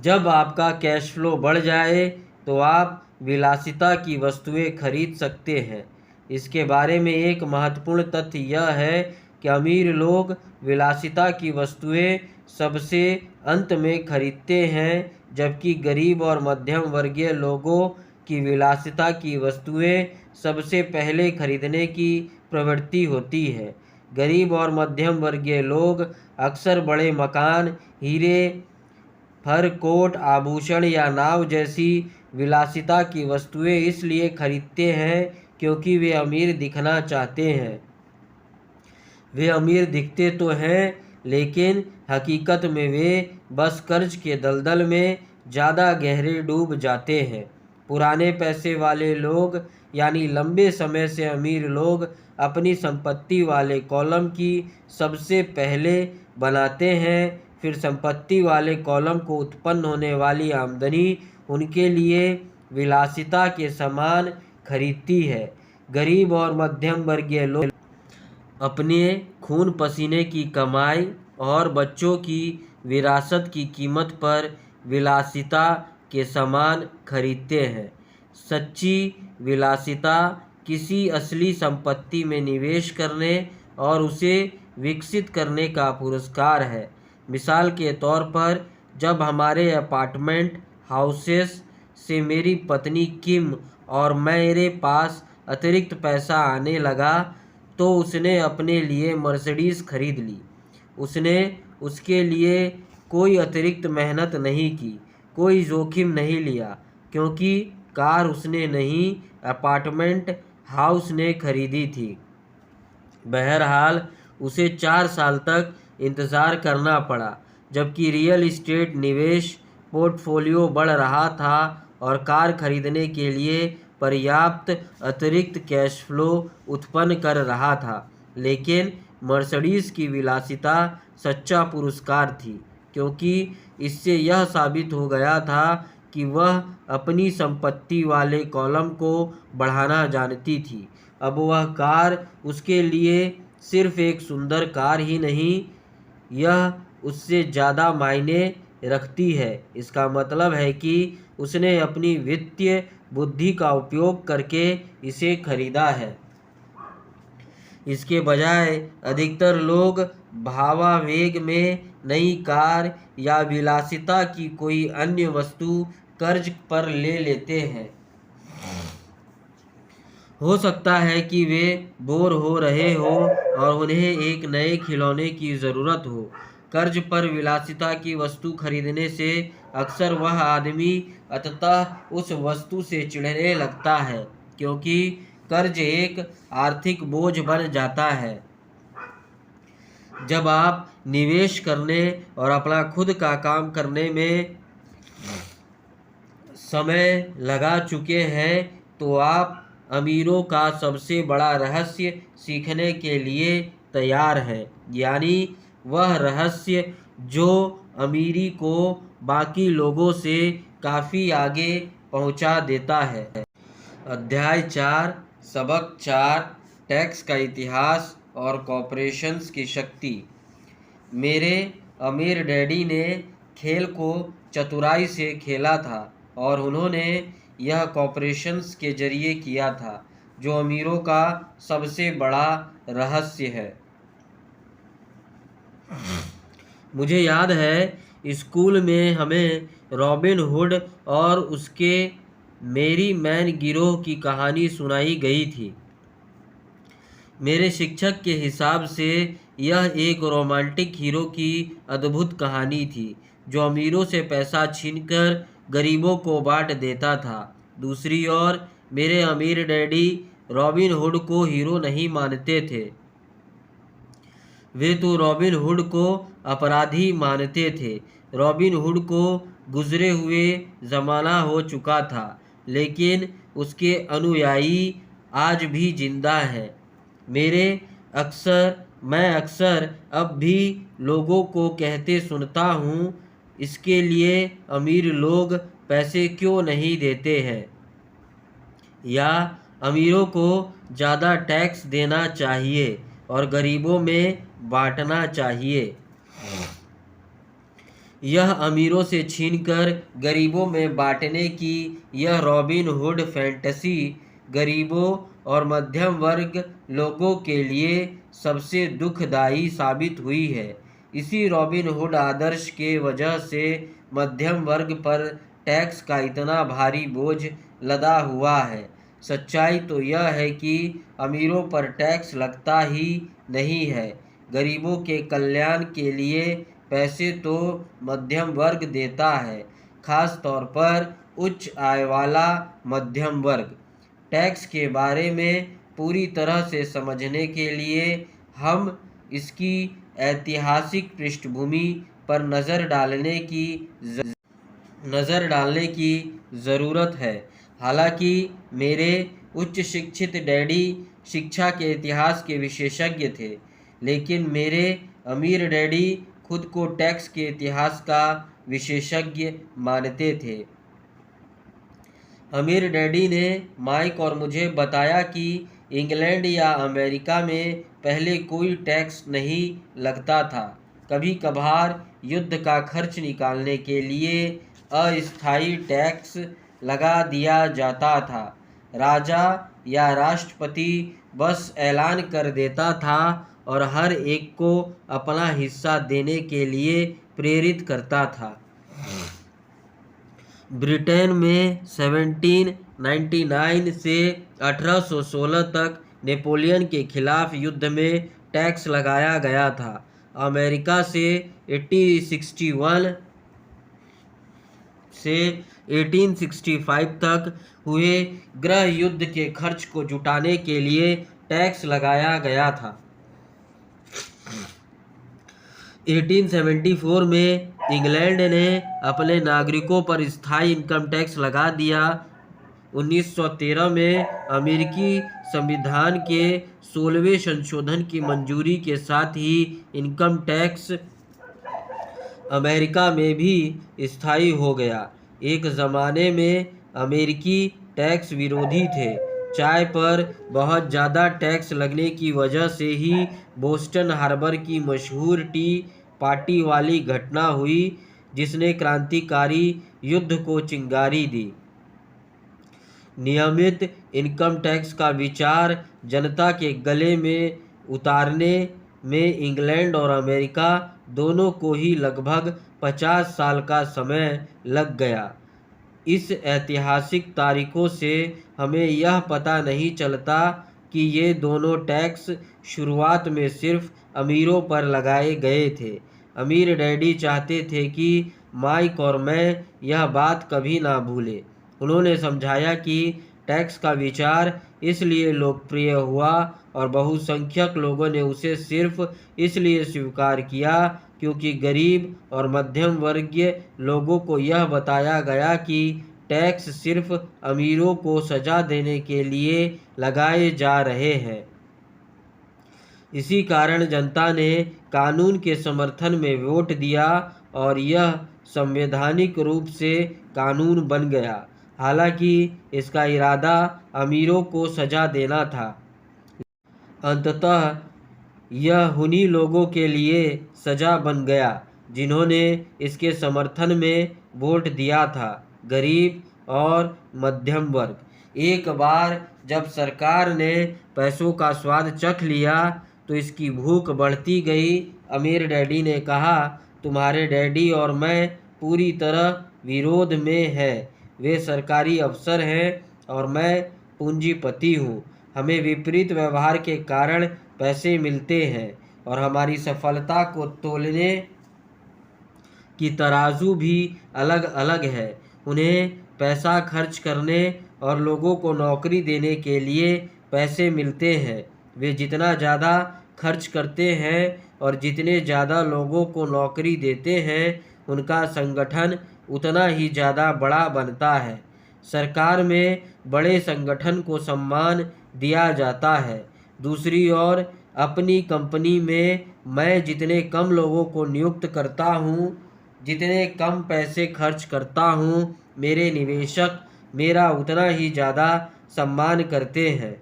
जब आपका कैश फ्लो बढ़ जाए तो आप विलासिता की वस्तुएं खरीद सकते हैं। इसके बारे में एक महत्वपूर्ण तथ्य यह है कि अमीर लोग विलासिता की वस्तुएं सबसे अंत में खरीदते हैं, जबकि गरीब और मध्यम वर्गीय लोगों की विलासिता की वस्तुएं सबसे पहले खरीदने की प्रवृत्ति होती है। गरीब और मध्यम वर्गीय लोग अक्सर बड़े मकान, हीरे, फर कोट, आभूषण या नाव जैसी विलासिता की वस्तुएं इसलिए खरीदते हैं क्योंकि वे अमीर दिखना चाहते हैं। वे अमीर दिखते तो हैं, लेकिन हकीकत में वे बस कर्ज के दलदल में ज़्यादा गहरे डूब जाते हैं। पुराने पैसे वाले लोग यानी लंबे समय से अमीर लोग अपनी संपत्ति वाले कॉलम की सबसे पहले बनाते हैं, फिर संपत्ति वाले कॉलम को उत्पन्न होने वाली आमदनी उनके लिए विलासिता के सामान खरीदती है। गरीब और मध्यम वर्गीय लोग अपने खून पसीने की कमाई और बच्चों की विरासत की कीमत पर विलासिता के सामान खरीदते हैं। सच्ची विलासिता किसी असली संपत्ति में निवेश करने और उसे विकसित करने का पुरस्कार है। मिसाल के तौर पर, जब हमारे अपार्टमेंट हाउसेस से मेरी पत्नी किम और मेरे पास अतिरिक्त पैसा आने लगा तो उसने अपने लिए मर्सिडीज खरीद ली। उसने उसके लिए कोई अतिरिक्त मेहनत नहीं की, कोई जोखिम नहीं लिया, क्योंकि कार उसने नहीं, अपार्टमेंट हाउस ने खरीदी थी। बहरहाल उसे 4 साल तक इंतज़ार करना पड़ा, जबकि रियल एस्टेट निवेश पोर्टफोलियो बढ़ रहा था और कार खरीदने के लिए पर्याप्त अतिरिक्त कैश फ्लो उत्पन्न कर रहा था। लेकिन मर्सिडीज़ की विलासिता सच्चा पुरस्कार थी, क्योंकि इससे यह साबित हो गया था कि वह अपनी संपत्ति वाले कॉलम को बढ़ाना जानती थी। अब वह कार उसके लिए सिर्फ एक सुंदर कार ही नहीं, यह उससे ज़्यादा मायने रखती है। इसका मतलब है कि उसने अपनी वित्तीय बुद्धि का उपयोग करके इसे खरीदा है। इसके बजाय अधिकतर लोग भावावेग में नई कार या विलासिता की कोई अन्य वस्तु कर्ज पर ले लेते हैं। हो सकता है कि वे बोर हो रहे हो और उन्हें एक नए खिलौने की ज़रूरत हो। कर्ज पर विलासिता की वस्तु खरीदने से अक्सर वह आदमी अंततः उस वस्तु से चिढ़ने लगता है, क्योंकि कर्ज एक आर्थिक बोझ बन जाता है। जब आप निवेश करने और अपना खुद का काम करने में समय लगा चुके हैं, तो आप अमीरों का सबसे बड़ा रहस्य सीखने के लिए तैयार हैं, यानी वह रहस्य जो अमीरी को बाकी लोगों से काफ़ी आगे पहुंचा देता है। अध्याय 4, सबक 4, टैक्स का इतिहास और कॉर्पोरेशंस की शक्ति। मेरे अमीर डैडी ने खेल को चतुराई से खेला था और उन्होंने यह कॉर्पोरेशंस के जरिए किया था, जो अमीरों का सबसे बड़ा रहस्य है। मुझे याद है, स्कूल में हमें रॉबिन हुड और उसके मेरी मैन गिरोह की कहानी सुनाई गई थी। मेरे शिक्षक के हिसाब से यह एक रोमांटिक हीरो की अद्भुत कहानी थी, जो अमीरों से पैसा छीनकर गरीबों को बांट देता था। दूसरी ओर मेरे अमीर डैडी रॉबिन हुड को हीरो नहीं मानते थे। वे तो रॉबिन हुड को अपराधी मानते थे। रॉबिन हुड को गुजरे हुए ज़माना हो चुका था, लेकिन उसके अनुयायी आज भी जिंदा हैं। मैं अक्सर अब भी लोगों को कहते सुनता हूँ, इसके लिए अमीर लोग पैसे क्यों नहीं देते हैं, या अमीरों को ज़्यादा टैक्स देना चाहिए और गरीबों में बांटना चाहिए। यह अमीरों से छीनकर गरीबों में बांटने की यह रॉबिन हुड फैंटेसी गरीबों और मध्यम वर्ग लोगों के लिए सबसे दुखदायी साबित हुई है। इसी रॉबिन हुड आदर्श के वजह से मध्यम वर्ग पर टैक्स का इतना भारी बोझ लदा हुआ है। सच्चाई तो यह है कि अमीरों पर टैक्स लगता ही नहीं है। गरीबों के कल्याण के लिए पैसे तो मध्यम वर्ग देता है, खास तौर पर उच्च आय वाला मध्यम वर्ग। टैक्स के बारे में पूरी तरह से समझने के लिए हम इसकी ऐतिहासिक पृष्ठभूमि पर नज़र डालने की ज़रूरत है। हालांकि मेरे उच्च शिक्षित डैडी शिक्षा के इतिहास के विशेषज्ञ थे, लेकिन मेरे अमीर डैडी खुद को टैक्स के इतिहास का विशेषज्ञ मानते थे। अमीर डैडी ने माइक और मुझे बताया कि इंग्लैंड या अमेरिका में पहले कोई टैक्स नहीं लगता था। कभी कभार युद्ध का खर्च निकालने के लिए अस्थायी टैक्स लगा दिया जाता था। राजा या राष्ट्रपति बस ऐलान कर देता था और हर एक को अपना हिस्सा देने के लिए प्रेरित करता था। ब्रिटेन में 1799 से 1816 तक नेपोलियन के खिलाफ युद्ध में टैक्स लगाया गया था। अमेरिका से 1861 से 1865 तक हुए गृह युद्ध के खर्च को जुटाने के लिए टैक्स लगाया गया था। 1874 में इंग्लैंड ने अपने नागरिकों पर स्थायी इनकम टैक्स लगा दिया। 1913 में अमेरिकी संविधान के 16वें संशोधन की मंजूरी के साथ ही इनकम टैक्स अमेरिका में भी स्थायी हो गया। एक ज़माने में अमेरिकी टैक्स विरोधी थे। चाय पर बहुत ज़्यादा टैक्स लगने की वजह से ही बोस्टन हार्बर की मशहूर टी पार्टी वाली घटना हुई, जिसने क्रांतिकारी युद्ध को चिंगारी दी। नियमित इनकम टैक्स का विचार जनता के गले में उतारने में इंग्लैंड और अमेरिका दोनों को ही लगभग 50 साल का समय लग गया। इस ऐतिहासिक तारीखों से हमें यह पता नहीं चलता कि ये दोनों टैक्स शुरुआत में सिर्फ अमीरों पर लगाए गए थे। अमीर डैडी चाहते थे कि माइक और मैं यह बात कभी ना भूलें। उन्होंने समझाया कि टैक्स का विचार इसलिए लोकप्रिय हुआ और बहुसंख्यक लोगों ने उसे सिर्फ इसलिए स्वीकार किया क्योंकि गरीब और मध्यम वर्गीय लोगों को यह बताया गया कि टैक्स सिर्फ अमीरों को सजा देने के लिए लगाए जा रहे हैं। इसी कारण जनता ने कानून के समर्थन में वोट दिया और यह संवैधानिक रूप से कानून बन गया। हालांकि इसका इरादा अमीरों को सजा देना था। अंततः यह उन्हीं लोगों के लिए सजा बन गया जिन्होंने इसके समर्थन में वोट दिया था, गरीब और मध्यम वर्ग। एक बार जब सरकार ने पैसों का स्वाद चख लिया तो इसकी भूख बढ़ती गई। अमीर डैडी ने कहा, तुम्हारे डैडी और मैं पूरी तरह विरोध में हैं। वे सरकारी अफसर हैं और मैं पूंजीपति हूँ। हमें विपरीत व्यवहार के कारण पैसे मिलते हैं और हमारी सफलता को तोलने की तराजू भी अलग अलग है। उन्हें पैसा खर्च करने और लोगों को नौकरी देने के लिए पैसे मिलते हैं। वे जितना ज़्यादा खर्च करते हैं और जितने ज़्यादा लोगों को नौकरी देते हैं, उनका संगठन उतना ही ज़्यादा बड़ा बनता है। सरकार में बड़े संगठन को सम्मान दिया जाता है। दूसरी ओर अपनी कंपनी में मैं जितने कम लोगों को नियुक्त करता हूँ, जितने कम पैसे खर्च करता हूँ, मेरे निवेशक मेरा उतना ही ज़्यादा सम्मान करते हैं।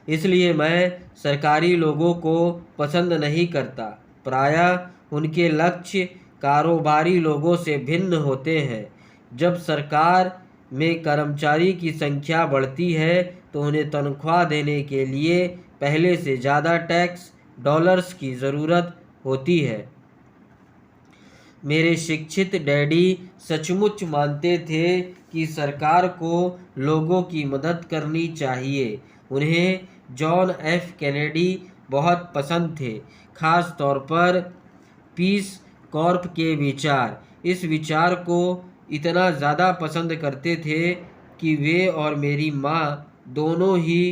इसलिए मैं सरकारी लोगों को पसंद नहीं करता। प्रायः उनके लक्ष्य कारोबारी लोगों से भिन्न होते हैं। जब सरकार में कर्मचारी की संख्या बढ़ती है तो उन्हें तनख्वाह देने के लिए पहले से ज़्यादा टैक्स डॉलर्स की ज़रूरत होती है। मेरे शिक्षित डैडी सचमुच मानते थे कि सरकार को लोगों की मदद करनी चाहिए। उन्हें जॉन एफ कैनेडी बहुत पसंद थे, खास तौर पर पीस कॉर्प के विचार। इस विचार को इतना ज़्यादा पसंद करते थे कि वे और मेरी माँ दोनों ही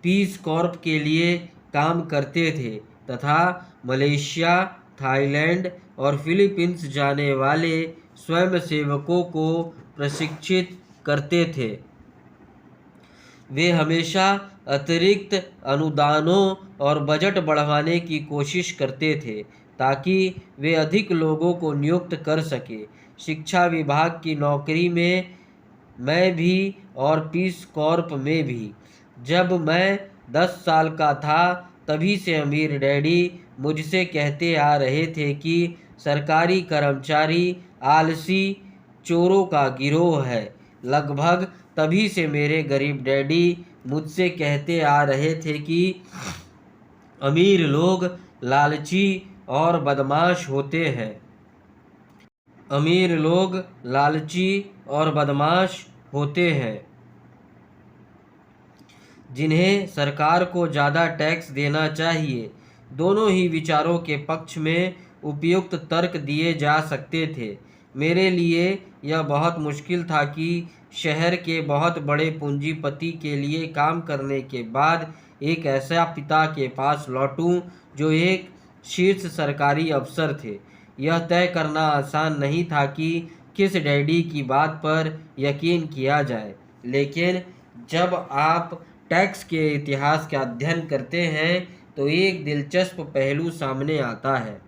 पीस कॉर्प के लिए काम करते थे तथा मलेशिया, थाईलैंड और फिलीपींस जाने वाले स्वयंसेवकों को प्रशिक्षित करते थे। वे हमेशा अतिरिक्त अनुदानों और बजट बढ़ाने की कोशिश करते थे ताकि वे अधिक लोगों को नियुक्त कर सके। शिक्षा विभाग की नौकरी में मैं भी और पीस कॉर्प में भी। जब मैं 10 साल का था तभी से अमीर डैडी मुझसे कहते आ रहे थे कि सरकारी कर्मचारी आलसी चोरों का गिरोह है। लगभग तभी से मेरे गरीब डैडी मुझसे कहते आ रहे थे कि अमीर लोग लालची और बदमाश होते हैं। अमीर लोग लालची और बदमाश होते हैं जिन्हें सरकार को ज़्यादा टैक्स देना चाहिए। दोनों ही विचारों के पक्ष में उपयुक्त तर्क दिए जा सकते थे। मेरे लिए यह बहुत मुश्किल था कि शहर के बहुत बड़े पूंजीपति के लिए काम करने के बाद एक ऐसा पिता के पास लौटूं जो एक शीर्ष सरकारी अफसर थे। यह तय करना आसान नहीं था कि किस डैडी की बात पर यकीन किया जाए, लेकिन जब आप टैक्स के इतिहास का अध्ययन करते हैं तो एक दिलचस्प पहलू सामने आता है।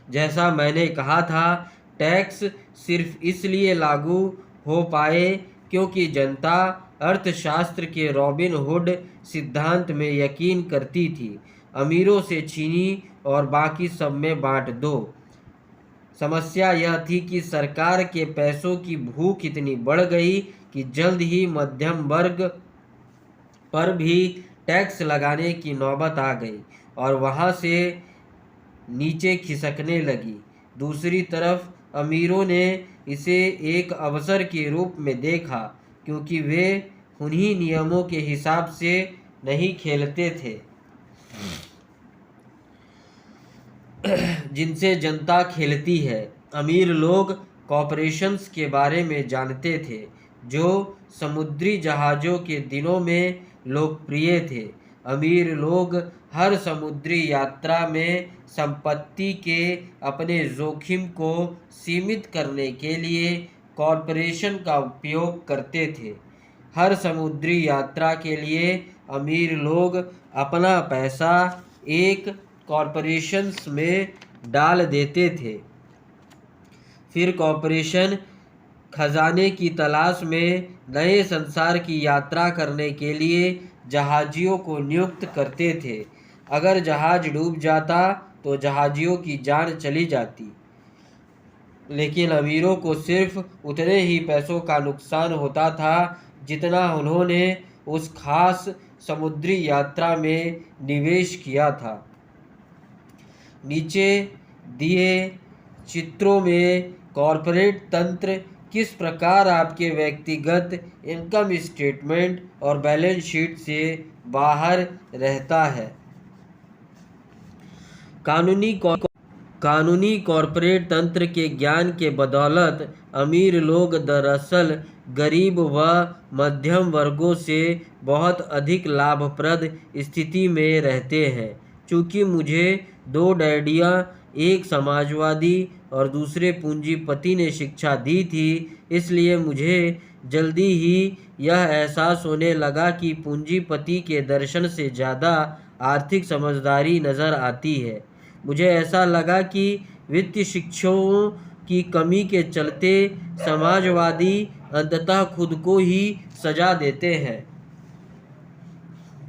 जैसा मैंने कहा था, टैक्स सिर्फ इसलिए लागू हो पाए क्योंकि जनता अर्थशास्त्र के रॉबिन हुड सिद्धांत में यकीन करती थी। अमीरों से छीनी और बाकी सब में बांट दो। समस्या यह थी कि सरकार के पैसों की भूख इतनी बढ़ गई कि जल्द ही मध्यम वर्ग पर भी टैक्स लगाने की नौबत आ गई और वहां से नीचे खिसकने लगी। दूसरी तरफ अमीरों ने इसे एक अवसर के रूप में देखा क्योंकि वे उन्हीं नियमों के हिसाब से नहीं खेलते थे जिनसे जनता खेलती है। अमीर लोग कॉरपोरेशंस के बारे में जानते थे जो समुद्री जहाज़ों के दिनों में लोकप्रिय थे। अमीर लोग हर समुद्री यात्रा में संपत्ति के अपने जोखिम को सीमित करने के लिए कॉरपोरेशन का उपयोग करते थे। हर समुद्री यात्रा के लिए अमीर लोग अपना पैसा एक कॉरपोरेशंस में डाल देते थे। फिर कॉरपोरेशन खजाने की तलाश में नए संसार की यात्रा करने के लिए जहाजियों को नियुक्त करते थे। अगर जहाज डूब जाता तो जहाजियों की जान चली जाती, लेकिन अमीरों को सिर्फ उतने ही पैसों का नुकसान होता था जितना उन्होंने उस खास समुद्री यात्रा में निवेश किया था। नीचे दिए चित्रों में कॉरपोरेट तंत्र किस प्रकार आपके व्यक्तिगत इनकम स्टेटमेंट और बैलेंस शीट से बाहर रहता है। कानूनी कॉरपोरेट तंत्र के ज्ञान के बदौलत अमीर लोग दरअसल गरीब व मध्यम वर्गों से बहुत अधिक लाभप्रद स्थिति में रहते हैं। चूँकि मुझे 2 डैडियाँ, एक समाजवादी और दूसरे पूंजीपति ने शिक्षा दी थी, इसलिए मुझे जल्दी ही यह एहसास होने लगा कि पूंजीपति के दर्शन से ज़्यादा आर्थिक समझदारी नज़र आती है। मुझे ऐसा लगा कि वित्तीय शिक्षकों की कमी के चलते समाजवादी अंततः खुद को ही सजा देते हैं।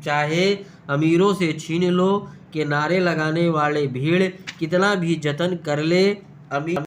चाहे अमीरों से छीन लो के नारे लगाने वाले भीड़ कितना भी जतन कर ले, अमीर